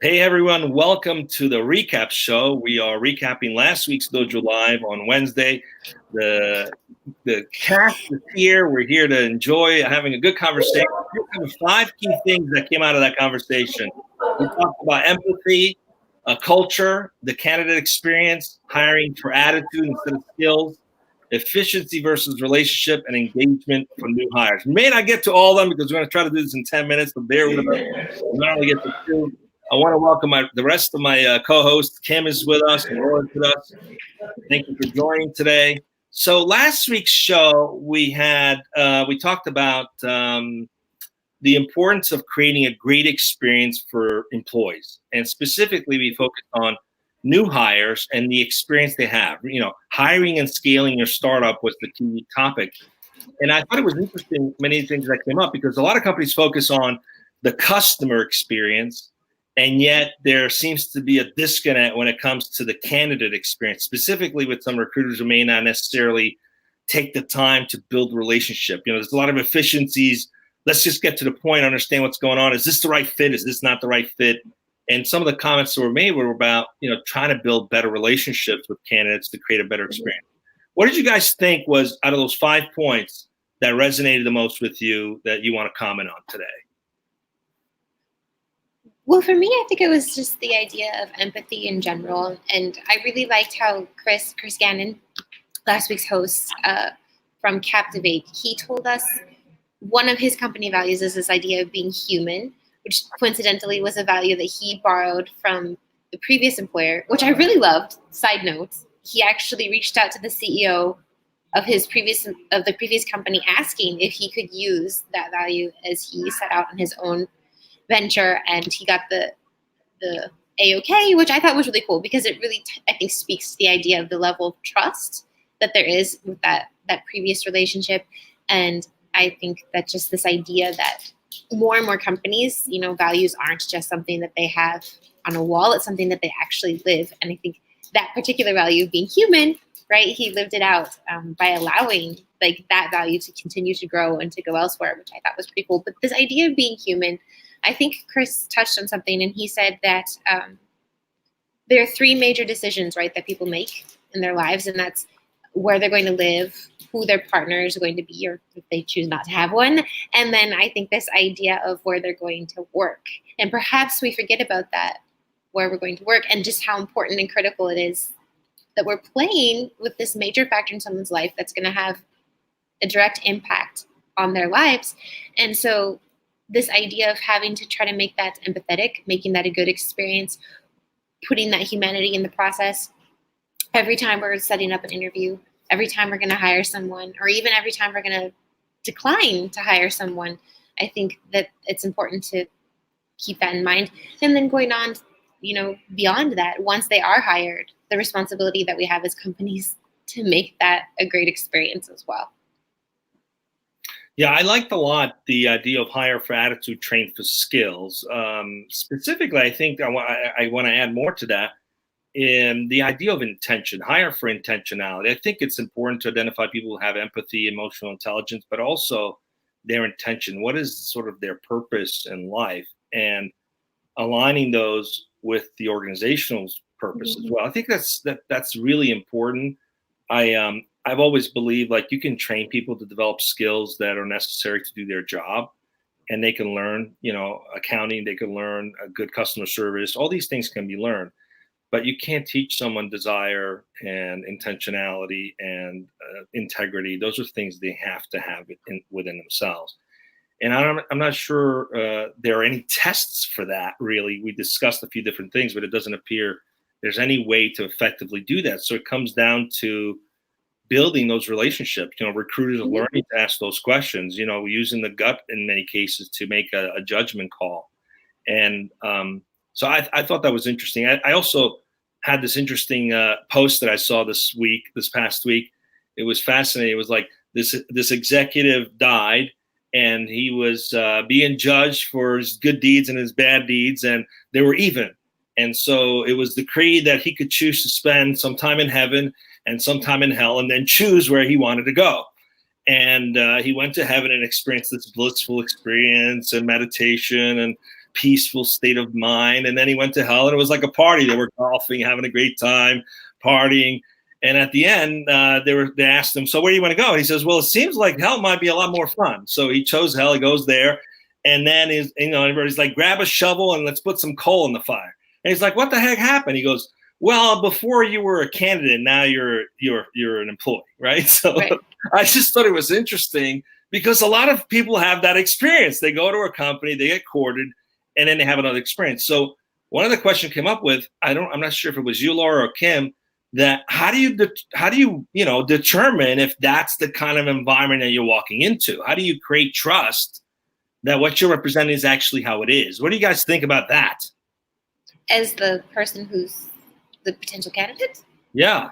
Hey everyone, welcome to the recap show. We are recapping last week's Dojo Live on Wednesday. The cast is here. We're here to enjoy having a good conversation. We have 5 key things that came out of that conversation. We talked about empathy, culture, the candidate experience, hiring for attitude instead of skills, efficiency versus relationship, and engagement from new hires. We may not get to all of them because we're going to try to do this in 10 minutes, so bear with us. We might only get to 2. I want to welcome the rest of my co-hosts. Kim is with us and Laura's with us. Thank you for joining today. So last week's show, we talked about the importance of creating a great experience for employees. And specifically, we focused on new hires and the experience they have. Hiring and scaling your startup was the key topic. And I thought it was interesting, many things that came up, because a lot of companies focus on the customer experience, and yet there seems to be a disconnect when it comes to the candidate experience, specifically with some recruiters who may not necessarily take the time to build relationship. There's a lot of efficiencies. Let's just get to the point, understand what's going on. Is this the right fit? Is this not the right fit? And some of the comments that were made were about, trying to build better relationships with candidates to create a better experience. What did you guys think was, out of those 5 points, that resonated the most with you that you want to comment on today? Well, for me, I think it was just the idea of empathy in general. And I really liked how Chris Gannon, last week's host from Captivate, he told us one of his company values is this idea of being human, which coincidentally was a value that he borrowed from the previous employer, which I really loved. Side note, he actually reached out to the CEO of the previous company asking if he could use that value as he set out on his own venture, and he got the A-OK, which I thought was really cool, because it really I think speaks to the idea of the level of trust that there is with that previous relationship. And I think that just this idea that more and more companies, values aren't just something that they have on a wall, it's something that they actually live. And I think that particular value of being human, right, he lived it out by allowing that value to continue to grow and to go elsewhere, which I thought was pretty cool. But this idea of being human, I think Chris touched on something, and he said that there are 3 major decisions, right, that people make in their lives, and that's where they're going to live, who their partner is going to be, or if they choose not to have one, and then I think this idea of where they're going to work. And perhaps we forget about that, where we're going to work, and just how important and critical it is that we're playing with this major factor in someone's life that's going to have a direct impact on their lives. And so this idea of having to try to make that empathetic, making that a good experience, putting that humanity in the process, every time we're setting up an interview, every time we're going to hire someone, or even every time we're going to decline to hire someone, I think that it's important to keep that in mind. And then going on, beyond that, once they are hired, the responsibility that we have as companies to make that a great experience as well. Yeah, I liked a lot the idea of hire for attitude, train for skills. Specifically, I think I want to add more to that in the idea of intention, hire for intentionality. I think it's important to identify people who have empathy, emotional intelligence, but also their intention. What is sort of their purpose in life, and aligning those with the organizational purpose as well. I think that's really important. I've always believed you can train people to develop skills that are necessary to do their job, and they can learn, accounting, they can learn a good customer service. All these things can be learned, but you can't teach someone desire and intentionality and integrity. Those are things they have to have within themselves. And I'm not sure there are any tests for that, really. We discussed a few different things, but it doesn't appear there's any way to effectively do that. So it comes down to building those relationships. Recruiters are learning to ask those questions, using the gut in many cases to make a judgment call. And so I thought that was interesting. I also had this interesting post that I saw this past week. It was fascinating. It was like this executive died, and he was being judged for his good deeds and his bad deeds, and they were even. And so it was decreed that he could choose to spend some time in heaven and some time in hell, and then choose where he wanted to go. And he went to heaven and experienced this blissful experience and meditation, and peaceful state of mind. And then he went to hell, and it was like a party. They were golfing, having a great time, partying. And at the end, they asked him, "So where do you want to go?" And he says, "Well, it seems like hell might be a lot more fun." So he chose hell. He goes there, and then everybody's like, "Grab a shovel and let's put some coal in the fire." And he's like, "What the heck happened?" He goes, "Well, before you were a candidate, now you're an employee, right?" So right. I just thought it was interesting because a lot of people have that experience. They go to a company, they get courted, and then they have another experience. So one of the questions came up with, I'm not sure if it was you, Laura, or Kim, that how do you determine if that's the kind of environment that you're walking into? How do you create trust that what you're representing is actually how it is? What do you guys think about that? As the person who's the potential candidate? Yeah.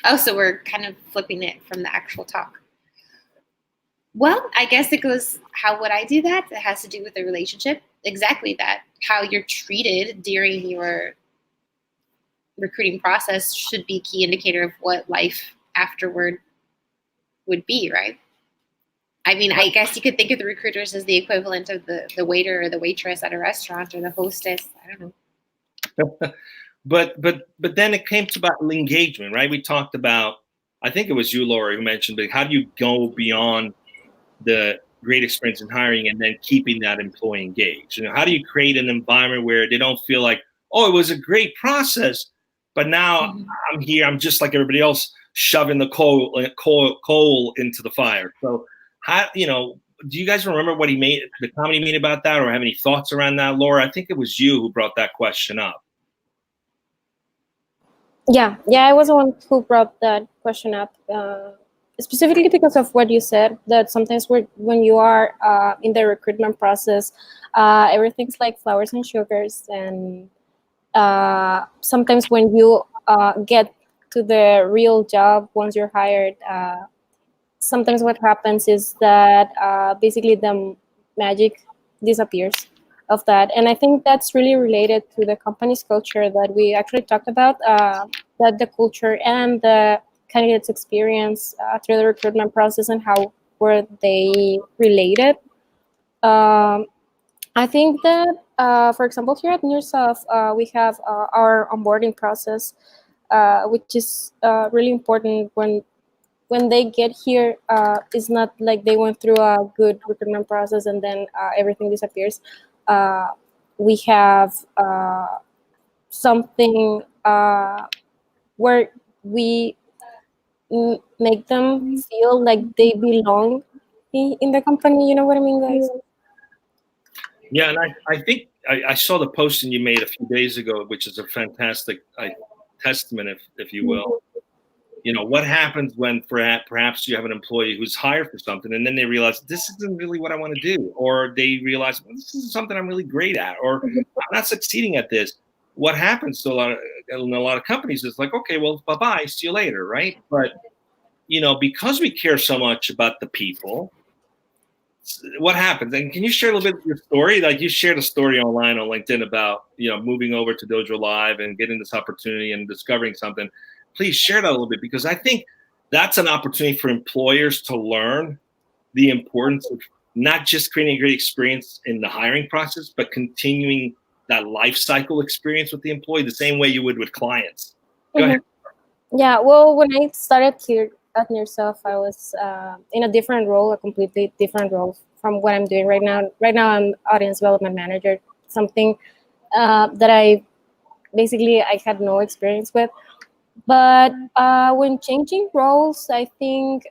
Oh, so we're kind of flipping it from the actual talk. Well, I guess it goes, how would I do that? It has to do with the relationship. Exactly that. How you're treated during your recruiting process should be a key indicator of what life afterward would be, right? I mean, I guess you could think of the recruiters as the equivalent of the waiter or the waitress at a restaurant, or the hostess. I don't know. But then it came to about engagement, right? We talked about, I think it was you, Laura, who mentioned, but how do you go beyond the great experience in hiring and then keeping that employee engaged? How do you create an environment where they don't feel like, oh, it was a great process, but now I'm here, I'm just like everybody else, shoving the coal into the fire. So how, do you guys remember what the comment he made about that, or have any thoughts around that, Laura? I think it was you who brought that question up. Yeah, I was the one who brought that question up, specifically because of what you said, that sometimes when you are in the recruitment process, everything's like flowers and sugars, and sometimes when you get to the real job, once you're hired, sometimes what happens is that basically the magic disappears of that. And I think that's really related to the company's culture that we actually talked about, that the culture and the candidates' experience through the recruitment process and how were they related. I think that, for example, here at Nearsoft, we have our onboarding process, which is really important when they get here. It's not like they went through a good recruitment process and then everything disappears. We have something where we make them feel like they belong in the company. You know what I mean, guys? Yeah, and I think I saw the posting you made a few days ago, which is a fantastic testament, if you will. What happens when perhaps you have an employee who's hired for something and then they realize this isn't really what I want to do, or they realize, well, this is something I'm really great at, or I'm not succeeding at this. What happens to in a lot of companies is like, okay, well, bye-bye, see you later, right? But, because we care so much about the people, what happens? And can you share a little bit of your story? Like, you shared a story online on LinkedIn about, moving over to Dojo Live and getting this opportunity and discovering something. Please share that a little bit, because I think that's an opportunity for employers to learn the importance of not just creating a great experience in the hiring process, but continuing that life cycle experience with the employee the same way you would with clients. Go ahead. Yeah, well, when I started here at Nearsoft, I was in a different role, a completely different role from what I'm doing right now. Right now, I'm audience development manager, something that I had no experience with. But when changing roles, I think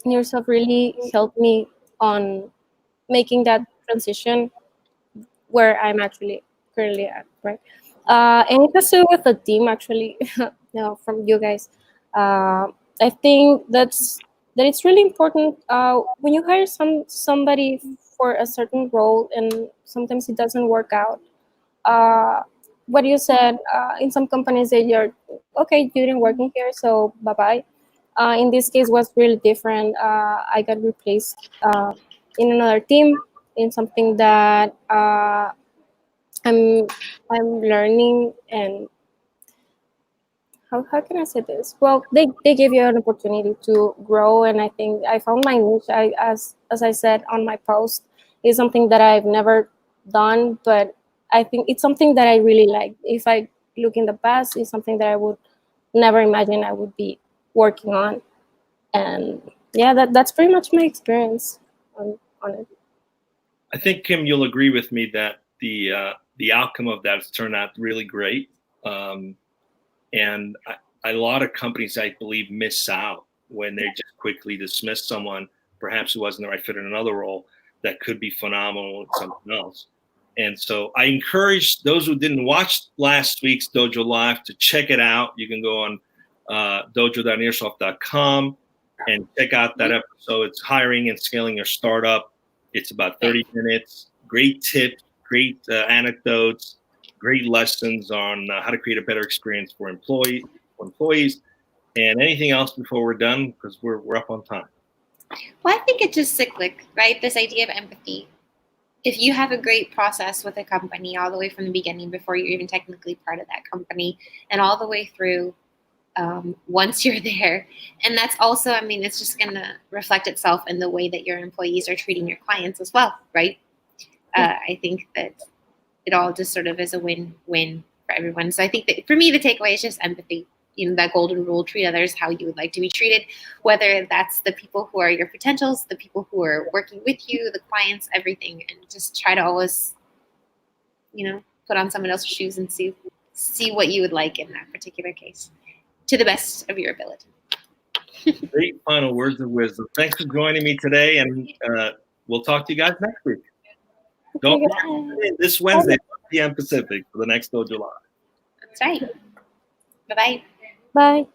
Nearsoft really helped me on making that transition where I'm actually currently at, right? And it has to do with the team, actually, from you guys. I think that it's really important when you hire somebody for a certain role and sometimes it doesn't work out. What you said, in some companies that you're okay, you didn't work in here, so bye-bye. In this case was really different. I got replaced in another team, in something that I'm learning, and how can I say this? Well, they give you an opportunity to grow, and I think I found my niche. As I said on my post, It's something that I've never done, but I think it's something that I really like. If I look in the past, it's something that I would never imagine I would be working on. And yeah, that's pretty much my experience on it. I think, Kim, you'll agree with me that the outcome of that has turned out really great. And a lot of companies, I believe, miss out when they just quickly dismiss someone, perhaps who wasn't the right fit in another role, that could be phenomenal at something else. And so I encourage those who didn't watch last week's Dojo Live to check it out. You can go on dojo.nearsoft.com and check out that episode. It's hiring and scaling your startup. It's about 30 minutes. Great tips, great anecdotes, great lessons on how to create a better experience for employees. And anything else before we're done, because we're up on time. Well, I think it's just cyclic, right? This idea of empathy. If you have a great process with a company all the way from the beginning before you're even technically part of that company and all the way through once you're there, and that's also, I mean, it's just going to reflect itself in the way that your employees are treating your clients as well, right? I think that it all just sort of is a win-win for everyone. So I think that for me, the takeaway is just empathy. You know, that golden rule: treat others how you would like to be treated, whether that's the people who are your potentials, the people who are working with you, the clients, everything. And just try to always, you know, put on someone else's shoes and see what you would like in that particular case to the best of your ability. Great final words of wisdom. Thanks for joining me today, and we'll talk to you guys next week. Don't forget this Wednesday, 5 p.m. Pacific, for the next Dojo Live. That's right. Bye-bye. Bye.